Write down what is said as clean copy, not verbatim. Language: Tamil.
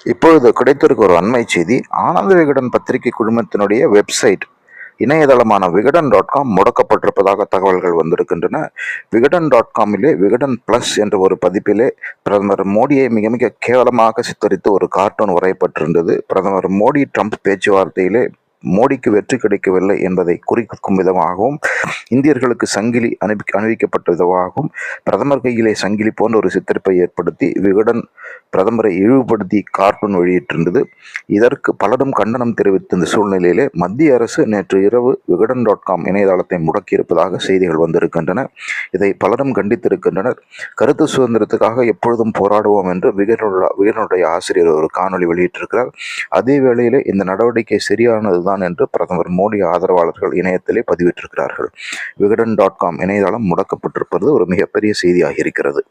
இப்பொழுது கிடைத்திருக்க ஒரு அண்மை செய்தி. ஆனந்த விகடன் பத்திரிகை குழுமத்தினுடைய வெப்சைட் இணையதளமான விகடன்.com முடக்கப்பட்டிருப்பதாக தகவல்கள் வந்திருக்கின்றன. விகடன்.comமிலே விகடன் பிளஸ் என்ற ஒரு பதிப்பிலே பிரதமர் மோடியை மிக மிக கேவலமாக சித்தரித்து ஒரு கார்ட்டூன் வரையப்பட்டிருந்தது. பிரதமர் மோடி ட்ரம்ப் பேச்சுவார்த்தையிலே மோடிக்கு வெற்றி கிடைக்கவில்லை என்பதை குறிக்கும் விதமாகவும், இந்தியர்களுக்கு சங்கிலி அணிவிக்கப்பட்ட விதமாகவும், பிரதமர் கையிலே சங்கிலி போன்ற ஒரு சித்தரிப்பை ஏற்படுத்தி விகடன் பிரதமரை இழிவுபடுத்தி கார்ட்டூன் வெளியிட்டிருந்தது. இதற்கு பலரும் கண்டனம் தெரிவித்த இந்த சூழ்நிலையிலே மத்திய அரசு நேற்று இரவு விகடன்.com இணையதளத்தை முடக்கியிருப்பதாக செய்திகள் வந்திருக்கின்றன. இதை பலரும் கண்டித்திருக்கின்றனர். கருத்து சுதந்திரத்துக்காக எப்பொழுதும் போராடுவோம் என்று விகடனுடைய ஆசிரியர் ஒரு காணொலி வெளியிட்டிருக்கிறார். அதே வேளையிலே இந்த நடவடிக்கை சரியானதுதான் என்று பிரதமர் மோடி ஆதரவாளர்கள் இணையத்திலே பதிவிட்டிருக்கிறார்கள். விகடன்.com இணையதளம் முடக்கப்பட்டிருப்பது ஒரு மிகப்பெரிய செய்தியாக இருக்கிறது.